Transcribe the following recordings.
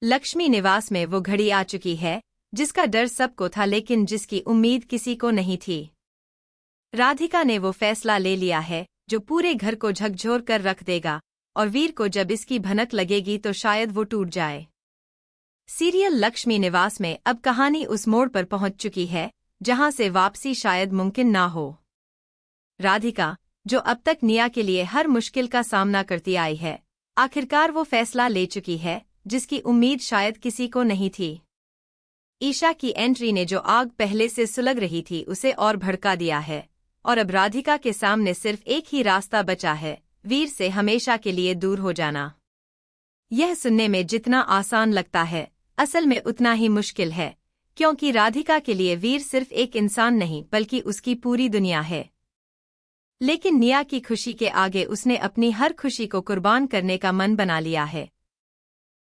लक्ष्मी निवास में वो घड़ी आ चुकी है जिसका डर सबको था लेकिन जिसकी उम्मीद किसी को नहीं थी। राधिका ने वो फैसला ले लिया है जो पूरे घर को झकझोर कर रख देगा और वीर को जब इसकी भनक लगेगी तो शायद वो टूट जाए। सीरियल लक्ष्मी निवास में अब कहानी उस मोड़ पर पहुंच चुकी है जहां से वापसी शायद मुमकिन ना हो। राधिका, जो अब तक निया के लिए हर मुश्किल का सामना करती आई है, आखिरकार वो फैसला ले चुकी है जिसकी उम्मीद शायद किसी को नहीं थी। ईशा की एंट्री ने जो आग पहले से सुलग रही थी उसे और भड़का दिया है और अब राधिका के सामने सिर्फ एक ही रास्ता बचा है, वीर से हमेशा के लिए दूर हो जाना। यह सुनने में जितना आसान लगता है, असल में उतना ही मुश्किल है, क्योंकि राधिका के लिए वीर सिर्फ एक इंसान नहीं बल्कि उसकी पूरी दुनिया है। लेकिन निया की खुशी के आगे उसने अपनी हर खुशी को कुर्बान करने का मन बना लिया है।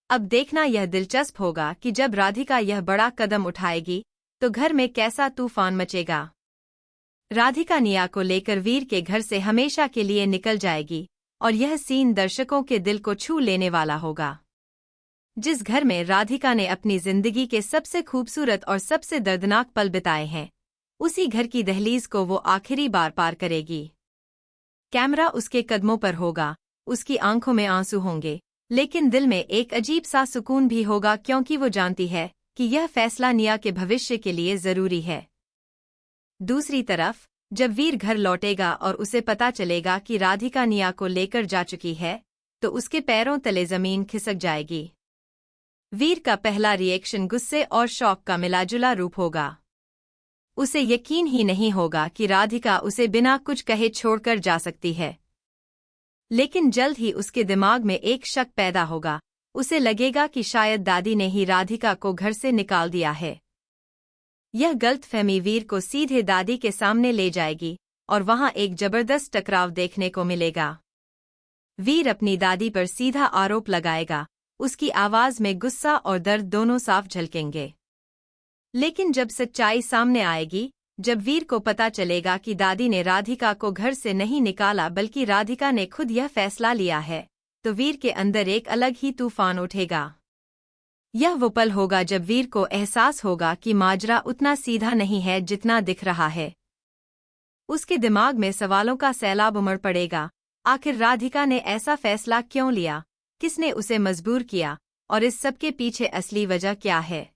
अब देखना यह दिलचस्प होगा कि जब राधिका यह बड़ा कदम उठाएगी तो घर में कैसा तूफान मचेगा। राधिका निया को लेकर वीर के घर से हमेशा के लिए निकल जाएगी और यह सीन दर्शकों के दिल को छू लेने वाला होगा। जिस घर में राधिका ने अपनी जिंदगी के सबसे खूबसूरत और सबसे दर्दनाक पल बिताए हैं, उसी घर की दहलीज को वो आखिरी बार पार करेगी। कैमरा उसके कदमों पर होगा, उसकी आंखों में आंसू होंगे, लेकिन दिल में एक अजीब सा सुकून भी होगा क्योंकि वो जानती है कि यह फैसला निया के भविष्य के लिए जरूरी है। दूसरी तरफ, जब वीर घर लौटेगा और उसे पता चलेगा कि राधिका निया को लेकर जा चुकी है, तो उसके पैरों तले जमीन खिसक जाएगी। वीर का पहला रिएक्शन गुस्से और शौक का मिलाजुला रूप होगा। उसे यकीन ही नहीं होगा कि राधिका उसे बिना कुछ कहे छोड़कर जा सकती है। लेकिन जल्द ही उसके दिमाग में एक शक पैदा होगा, उसे लगेगा कि शायद दादी ने ही राधिका को घर से निकाल दिया है। यह गलतफहमी वीर को सीधे दादी के सामने ले जाएगी और वहां एक जबरदस्त टकराव देखने को मिलेगा। वीर अपनी दादी पर सीधा आरोप लगाएगा, उसकी आवाज में गुस्सा और दर्द दोनों साफ झलकेंगे। लेकिन जब सच्चाई सामने आएगी, जब वीर को पता चलेगा कि दादी ने राधिका को घर से नहीं निकाला बल्कि राधिका ने खुद यह फैसला लिया है, तो वीर के अंदर एक अलग ही तूफान उठेगा। यह वो पल होगा जब वीर को एहसास होगा कि माजरा उतना सीधा नहीं है जितना दिख रहा है। उसके दिमाग में सवालों का सैलाब उमड़ पड़ेगा। आखिर राधिका ने ऐसा फैसला क्यों लिया, किसने उसे मजबूर किया और इस सब के पीछे असली वजह क्या है।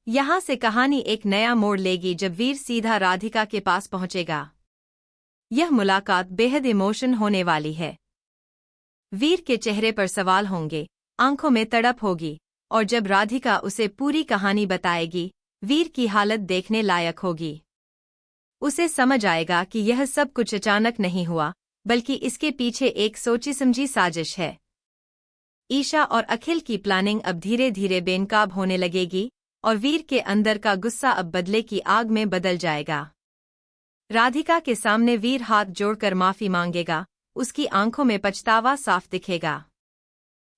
यहाँ से कहानी एक नया मोड़ लेगी जब वीर सीधा राधिका के पास पहुंचेगा। यह मुलाकात बेहद इमोशन होने वाली है। वीर के चेहरे पर सवाल होंगे, आंखों में तड़प होगी, और जब राधिका उसे पूरी कहानी बताएगी, वीर की हालत देखने लायक होगी। उसे समझ आएगा कि यह सब कुछ अचानक नहीं हुआ, बल्कि इसके पीछे एक सोची समझी साजिश है। ईशा और अखिल की प्लानिंग अब धीरे धीरे बेनकाब होने लगेगी और वीर के अंदर का गुस्सा अब बदले की आग में बदल जाएगा। राधिका के सामने वीर हाथ जोड़कर माफी मांगेगा, उसकी आंखों में पछतावा साफ दिखेगा।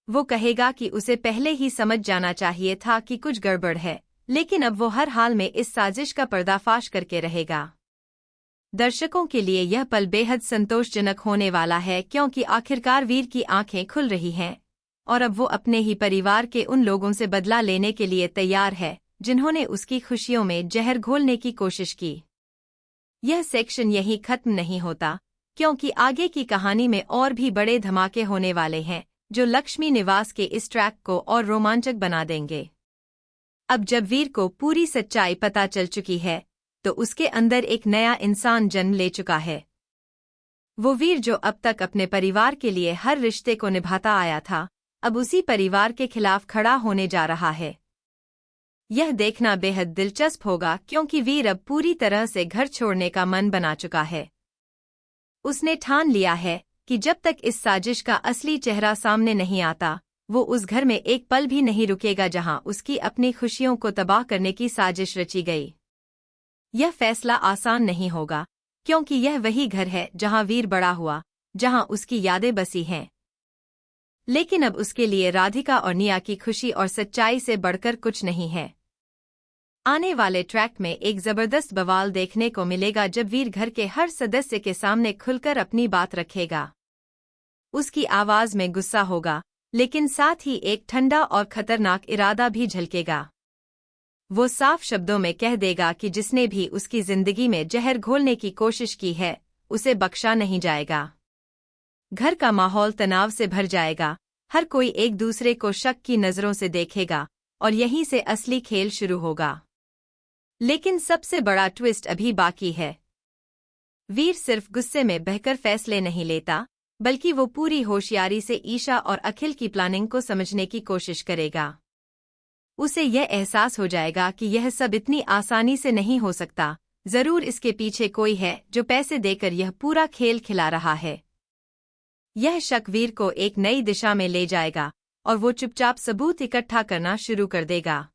वो कहेगा कि उसे पहले ही समझ जाना चाहिए था कि कुछ गड़बड़ है, लेकिन अब वो हर हाल में इस साजिश का पर्दाफाश करके रहेगा। दर्शकों के लिए यह पल बेहद संतोषजनक होने वाला है क्योंकि आखिरकार वीर की आंखें खुल रही हैं और अब वो अपने ही परिवार के उन लोगों से बदला लेने के लिए तैयार है जिन्होंने उसकी खुशियों में जहर घोलने की कोशिश की। यह सेक्शन यहीं खत्म नहीं होता, क्योंकि आगे की कहानी में और भी बड़े धमाके होने वाले हैं जो लक्ष्मी निवास के इस ट्रैक को और रोमांचक बना देंगे। अब जब वीर को पूरी सच्चाई पता चल चुकी है, तो उसके अंदर एक नया इंसान जन्म ले चुका है। वो वीर जो अब तक अपने परिवार के लिए हर रिश्ते को निभाता आया था, अब उसी परिवार के खिलाफ खड़ा होने जा रहा है। यह देखना बेहद दिलचस्प होगा क्योंकि वीर अब पूरी तरह से घर छोड़ने का मन बना चुका है। उसने ठान लिया है कि जब तक इस साजिश का असली चेहरा सामने नहीं आता, वो उस घर में एक पल भी नहीं रुकेगा जहां उसकी अपनी खुशियों को तबाह करने की साजिश रची गई। यह फैसला आसान नहीं होगा, क्योंकि यह वही घर है जहां वीर बड़ा हुआ, जहां उसकी यादें बसी हैं। लेकिन अब उसके लिए राधिका और निया की खुशी और सच्चाई से बढ़कर कुछ नहीं है। आने वाले ट्रैक में एक जबरदस्त बवाल देखने को मिलेगा जब वीर घर के हर सदस्य के सामने खुलकर अपनी बात रखेगा। उसकी आवाज में गुस्सा होगा, लेकिन साथ ही एक ठंडा और खतरनाक इरादा भी झलकेगा। वो साफ शब्दों में कह देगा कि जिसने भी उसकी जिंदगी में जहर घोलने की कोशिश की है, उसे बख्शा नहीं जाएगा। घर का माहौल तनाव से भर जाएगा, हर कोई एक दूसरे को शक की नजरों से देखेगा और यहीं से असली खेल शुरू होगा। लेकिन सबसे बड़ा ट्विस्ट अभी बाकी है। वीर सिर्फ गुस्से में बहकर फैसले नहीं लेता, बल्कि वो पूरी होशियारी से ईशा और अखिल की प्लानिंग को समझने की कोशिश करेगा। उसे यह एहसास हो जाएगा कि यह सब इतनी आसानी से नहीं हो सकता, जरूर इसके पीछे कोई है जो पैसे देकर यह पूरा खेल खिला रहा है। यह शक वीर को एक नई दिशा में ले जाएगा और वो चुपचाप सबूत इकट्ठा करना शुरू कर देगा।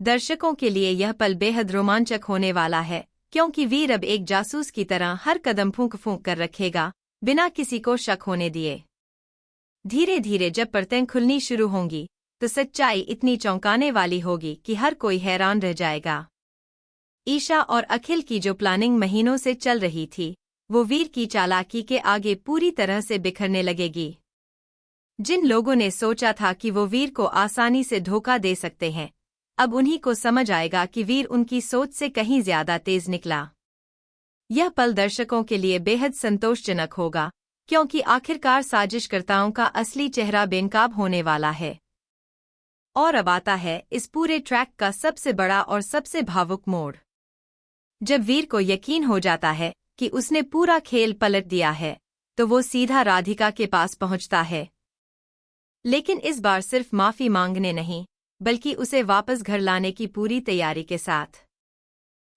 दर्शकों के लिए यह पल बेहद रोमांचक होने वाला है, क्योंकि वीर अब एक जासूस की तरह हर कदम फूंक फूंक कर रखेगा, बिना किसी को शक होने दिए। धीरे धीरे जब परतें खुलनी शुरू होंगी, तो सच्चाई इतनी चौंकाने वाली होगी कि हर कोई हैरान रह जाएगा। ईशा और अखिल की जो प्लानिंग महीनों से चल रही थी, वो वीर की चालाकी के आगे पूरी तरह से बिखरने लगेगी। जिन लोगों ने सोचा था कि वो वीर को आसानी से धोखा दे सकते हैं, अब उन्हीं को समझ आएगा कि वीर उनकी सोच से कहीं ज्यादा तेज निकला। यह पल दर्शकों के लिए बेहद संतोषजनक होगा, क्योंकि आखिरकार साजिशकर्ताओं का असली चेहरा बेनकाब होने वाला है। और अब आता है इस पूरे ट्रैक का सबसे बड़ा और सबसे भावुक मोड़। जब वीर को यकीन हो जाता है कि उसने पूरा खेल पलट दिया है, तो वो सीधा राधिका के पास पहुंचता है। लेकिन इस बार सिर्फ माफी मांगने नहीं, बल्कि उसे वापस घर लाने की पूरी तैयारी के साथ।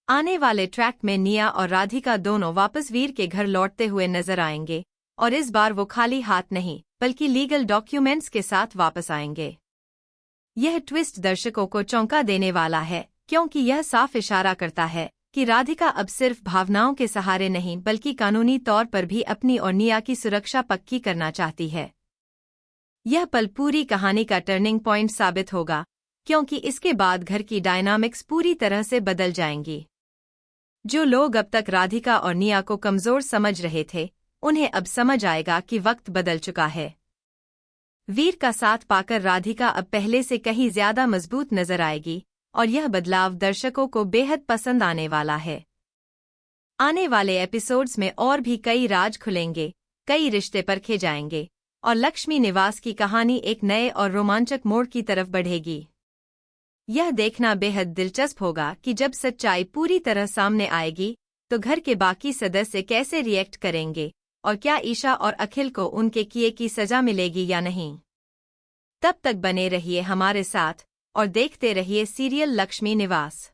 आने वाले ट्रैक में निया और राधिका दोनों वापस वीर के घर लौटते हुए नजर आएंगे, और इस बार वो खाली हाथ नहीं, बल्कि लीगल डॉक्यूमेंट्स के साथ वापस आएंगे। यह ट्विस्ट दर्शकों को चौंका देने वाला है, क्योंकि यह साफ इशारा करता है कि राधिका अब सिर्फ भावनाओं के सहारे नहीं, बल्कि कानूनी तौर पर भी अपनी और निया की सुरक्षा पक्की करना चाहती है। यह पल पूरी कहानी का टर्निंग पॉइंट साबित होगा, क्योंकि इसके बाद घर की डायनामिक्स पूरी तरह से बदल जाएंगी। जो लोग अब तक राधिका और निया को कमजोर समझ रहे थे, उन्हें अब समझ आएगा कि वक्त बदल चुका है। वीर का साथ पाकर राधिका अब पहले से कहीं ज्यादा मजबूत नजर आएगी, और यह बदलाव दर्शकों को बेहद पसंद आने वाला है। आने वाले एपिसोड्स में और भी कई राज खुलेंगे, कई रिश्ते परखे जाएंगे, और लक्ष्मी निवास की कहानी एक नए और रोमांचक मोड़ की तरफ बढ़ेगी। यह देखना बेहद दिलचस्प होगा कि जब सच्चाई पूरी तरह सामने आएगी, तो घर के बाकी सदस्य कैसे रिएक्ट करेंगे, और क्या ईशा और अखिल को उनके किए की सजा मिलेगी या नहीं। तब तक बने रहिए हमारे साथ और देखते रहिए सीरियल लक्ष्मी निवास।